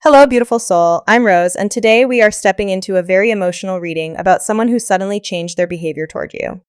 Hello, beautiful soul. I'm Rose, and today we are stepping into a very emotional reading about someone who suddenly changed their behavior toward you.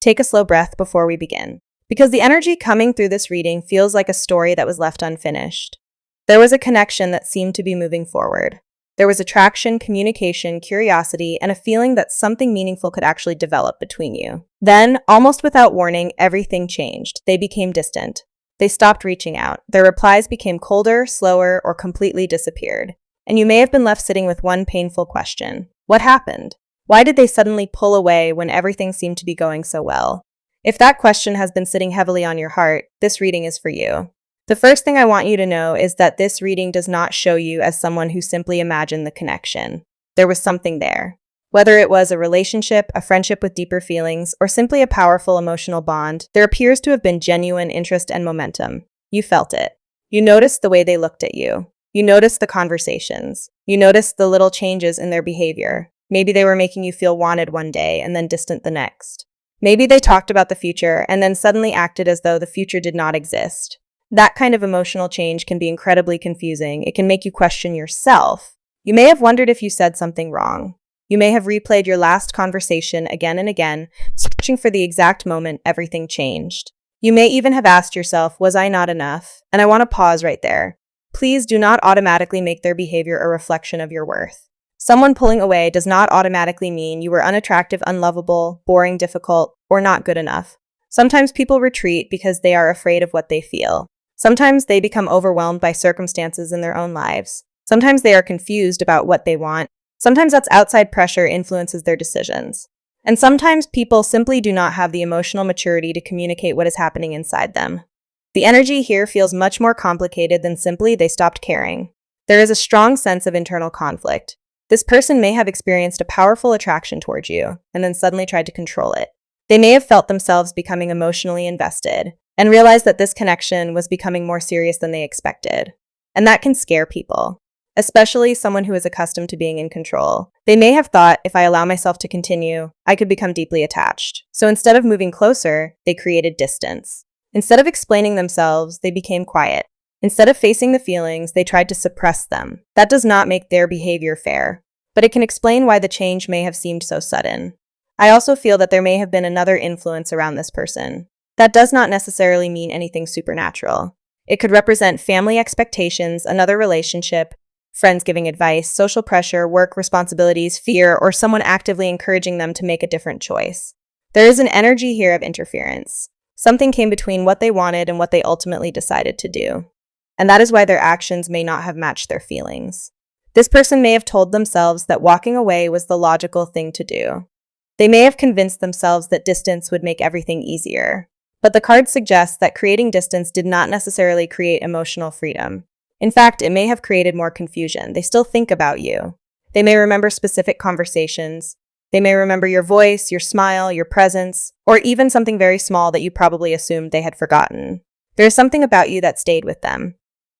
Take a slow breath before we begin, because the energy coming through this reading feels like a story that was left unfinished. There was a connection that seemed to be moving forward. There was attraction, communication, curiosity, and a feeling that something meaningful could actually develop between you. Then, almost without warning, everything changed. They became distant. They stopped reaching out. Their replies became colder, slower, or completely disappeared. And you may have been left sitting with one painful question. What happened? Why did they suddenly pull away when everything seemed to be going so well? If that question has been sitting heavily on your heart, this reading is for you. The first thing I want you to know is that this reading does not show you as someone who simply imagined the connection. There was something there. Whether it was a relationship, a friendship with deeper feelings, or simply a powerful emotional bond, there appears to have been genuine interest and momentum. You felt it. You noticed the way they looked at you. You noticed the conversations. You noticed the little changes in their behavior. Maybe they were making you feel wanted one day and then distant the next. Maybe they talked about the future and then suddenly acted as though the future did not exist. That kind of emotional change can be incredibly confusing. It can make you question yourself. You may have wondered if you said something wrong. You may have replayed your last conversation again and again, searching for the exact moment everything changed. You may even have asked yourself, was I not enough? And I want to pause right there. Please do not automatically make their behavior a reflection of your worth. Someone pulling away does not automatically mean you were unattractive, unlovable, boring, difficult, or not good enough. Sometimes people retreat because they are afraid of what they feel. Sometimes they become overwhelmed by circumstances in their own lives. Sometimes they are confused about what they want. Sometimes that's outside pressure influences their decisions. And sometimes people simply do not have the emotional maturity to communicate what is happening inside them. The energy here feels much more complicated than simply they stopped caring. There is a strong sense of internal conflict. This person may have experienced a powerful attraction towards you and then suddenly tried to control it. They may have felt themselves becoming emotionally invested and realized that this connection was becoming more serious than they expected. And that can scare people, especially someone who is accustomed to being in control. They may have thought, if I allow myself to continue, I could become deeply attached. So instead of moving closer, they created distance. Instead of explaining themselves, they became quiet. Instead of facing the feelings, they tried to suppress them. That does not make their behavior fair, but it can explain why the change may have seemed so sudden. I also feel that there may have been another influence around this person. That does not necessarily mean anything supernatural. It could represent family expectations, another relationship, friends giving advice, social pressure, work responsibilities, fear, or someone actively encouraging them to make a different choice. There is an energy here of interference. Something came between what they wanted and what they ultimately decided to do. And that is why their actions may not have matched their feelings. This person may have told themselves that walking away was the logical thing to do. They may have convinced themselves that distance would make everything easier. But the card suggests that creating distance did not necessarily create emotional freedom. In fact, it may have created more confusion. They still think about you. They may remember specific conversations. They may remember your voice, your smile, your presence, or even something very small that you probably assumed they had forgotten. There is something about you that stayed with them.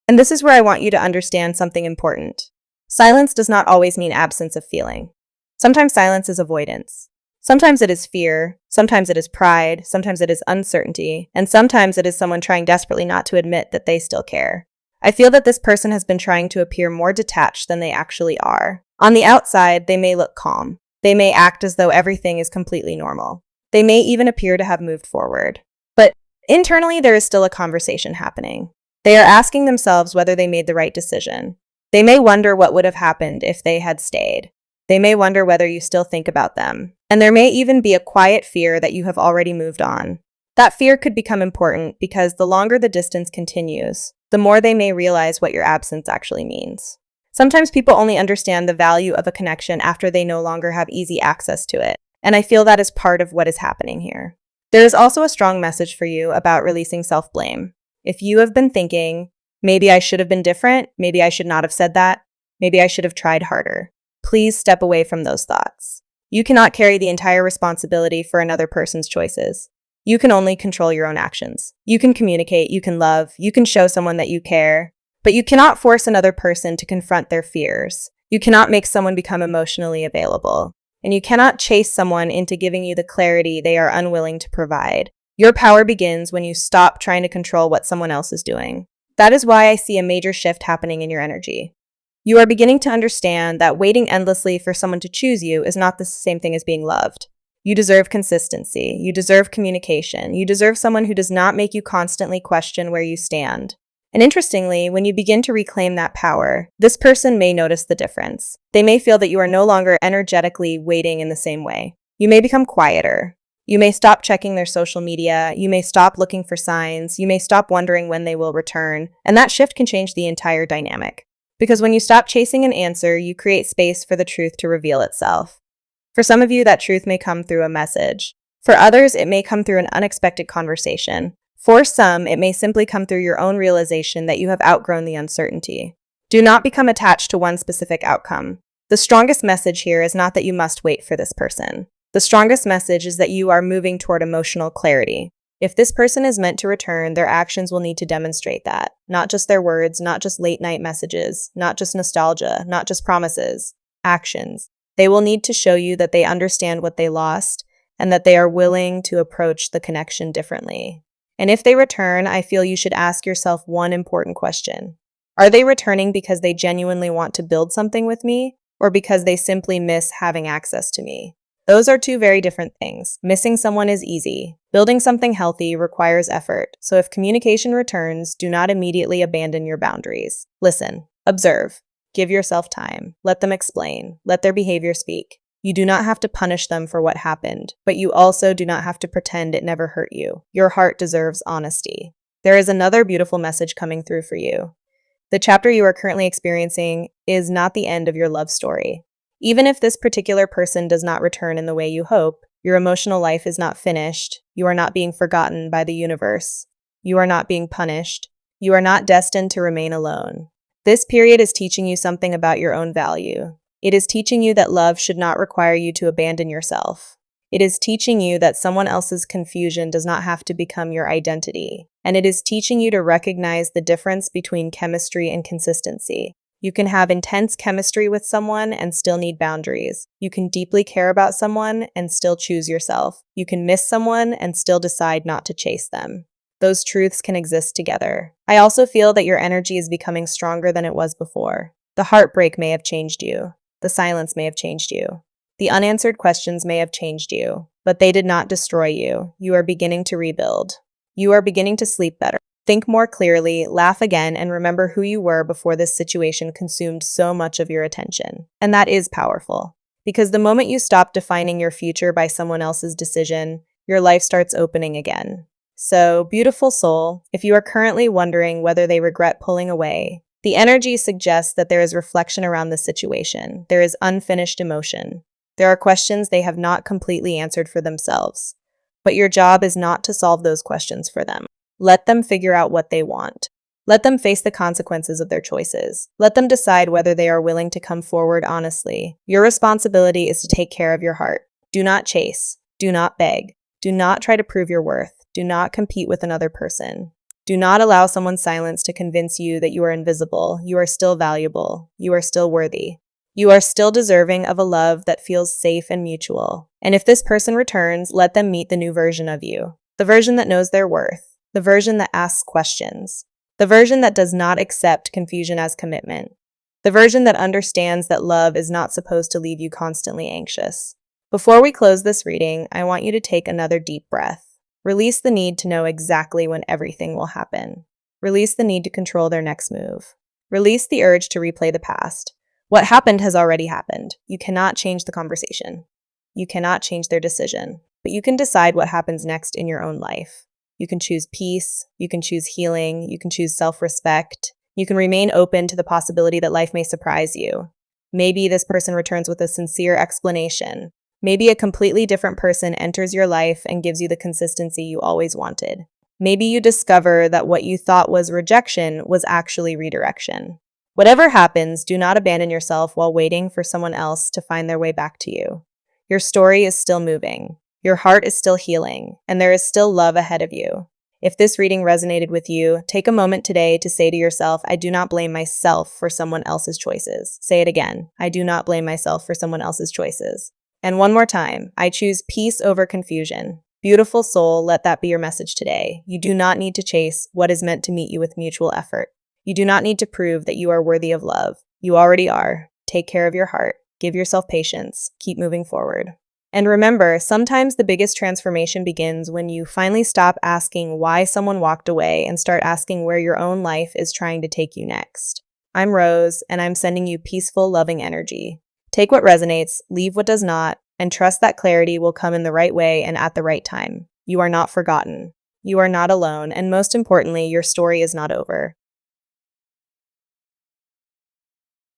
And this is where I want you to understand something important. Silence does not always mean absence of feeling. Sometimes silence is avoidance. Sometimes it is fear, sometimes it is pride, sometimes it is uncertainty, and sometimes it is someone trying desperately not to admit that they still care. I feel that this person has been trying to appear more detached than they actually are. On the outside, they may look calm. They may act as though everything is completely normal. They may even appear to have moved forward. But internally, there is still a conversation happening. They are asking themselves whether they made the right decision. They may wonder what would have happened if they had stayed. They may wonder whether you still think about them. And there may even be a quiet fear that you have already moved on. That fear could become important because the longer the distance continues, the more they may realize what your absence actually means. Sometimes people only understand the value of a connection after they no longer have easy access to it, and I feel that is part of what is happening here. There is also a strong message for you about releasing self-blame. If you have been thinking, maybe I should have been different, maybe I should not have said that, maybe I should have tried harder, please step away from those thoughts. You cannot carry the entire responsibility for another person's choices. You can only control your own actions. You can communicate, you can love, you can show someone that you care, but you cannot force another person to confront their fears. You cannot make someone become emotionally available. And you cannot chase someone into giving you the clarity they are unwilling to provide. Your power begins when you stop trying to control what someone else is doing. That is why I see a major shift happening in your energy. You are beginning to understand that waiting endlessly for someone to choose you is not the same thing as being loved. You deserve consistency. You deserve communication. You deserve someone who does not make you constantly question where you stand. And interestingly, when you begin to reclaim that power, this person may notice the difference. They may feel that you are no longer energetically waiting in the same way. You may become quieter. You may stop checking their social media. You may stop looking for signs. You may stop wondering when they will return. And that shift can change the entire dynamic. Because when you stop chasing an answer, you create space for the truth to reveal itself. For some of you, that truth may come through a message. For others, it may come through an unexpected conversation. For some, it may simply come through your own realization that you have outgrown the uncertainty. Do not become attached to one specific outcome. The strongest message here is not that you must wait for this person. The strongest message is that you are moving toward emotional clarity. If this person is meant to return, their actions will need to demonstrate that. Not just their words, not just late-night messages, not just nostalgia, not just promises. Actions. They will need to show you that they understand what they lost and that they are willing to approach the connection differently. And if they return, I feel you should ask yourself one important question. Are they returning because they genuinely want to build something with me, or because they simply miss having access to me? Those are two very different things. Missing someone is easy. Building something healthy requires effort. So if communication returns, do not immediately abandon your boundaries. Listen, observe, give yourself time, let them explain, let their behavior speak. You do not have to punish them for what happened, but you also do not have to pretend it never hurt you. Your heart deserves honesty. There is another beautiful message coming through for you. The chapter you are currently experiencing is not the end of your love story. Even if this particular person does not return in the way you hope, your emotional life is not finished. You are not being forgotten by the universe. You are not being punished. You are not destined to remain alone. This period is teaching you something about your own value. It is teaching you that love should not require you to abandon yourself. It is teaching you that someone else's confusion does not have to become your identity. And it is teaching you to recognize the difference between chemistry and consistency. You can have intense chemistry with someone and still need boundaries. You can deeply care about someone and still choose yourself. You can miss someone and still decide not to chase them. Those truths can exist together. I also feel that your energy is becoming stronger than it was before. The heartbreak may have changed you. The silence may have changed you. The unanswered questions may have changed you, but they did not destroy you. You are beginning to rebuild. You are beginning to sleep better. Think more clearly, laugh again, and remember who you were before this situation consumed so much of your attention. And that is powerful. Because the moment you stop defining your future by someone else's decision, your life starts opening again. So, beautiful soul, if you are currently wondering whether they regret pulling away, the energy suggests that there is reflection around the situation. There is unfinished emotion. There are questions they have not completely answered for themselves. But your job is not to solve those questions for them. Let them figure out what they want. Let them face the consequences of their choices. Let them decide whether they are willing to come forward honestly. Your responsibility is to take care of your heart. Do not chase. Do not beg. Do not try to prove your worth. Do not compete with another person. Do not allow someone's silence to convince you that you are invisible. You are still valuable. You are still worthy. You are still deserving of a love that feels safe and mutual. And if this person returns, let them meet the new version of you. The version that knows their worth. The version that asks questions. The version that does not accept confusion as commitment. The version that understands that love is not supposed to leave you constantly anxious. Before we close this reading, I want you to take another deep breath. Release the need to know exactly when everything will happen. Release the need to control their next move. Release the urge to replay the past. What happened has already happened. You cannot change the conversation. You cannot change their decision. But you can decide what happens next in your own life. You can choose peace. You can choose healing. You can choose self-respect. You can remain open to the possibility that life may surprise you. Maybe this person returns with a sincere explanation. Maybe a completely different person enters your life and gives you the consistency you always wanted. Maybe you discover that what you thought was rejection was actually redirection. Whatever happens, do not abandon yourself while waiting for someone else to find their way back to you. Your story is still moving. Your heart is still healing, and there is still love ahead of you. If this reading resonated with you, take a moment today to say to yourself, I do not blame myself for someone else's choices. Say it again. I do not blame myself for someone else's choices. And one more time, I choose peace over confusion. Beautiful soul, let that be your message today. You do not need to chase what is meant to meet you with mutual effort. You do not need to prove that you are worthy of love. You already are. Take care of your heart. Give yourself patience. Keep moving forward. And remember, sometimes the biggest transformation begins when you finally stop asking why someone walked away and start asking where your own life is trying to take you next. I'm Rose, and I'm sending you peaceful, loving energy. Take what resonates, leave what does not, and trust that clarity will come in the right way and at the right time. You are not forgotten. You are not alone, and most importantly, your story is not over.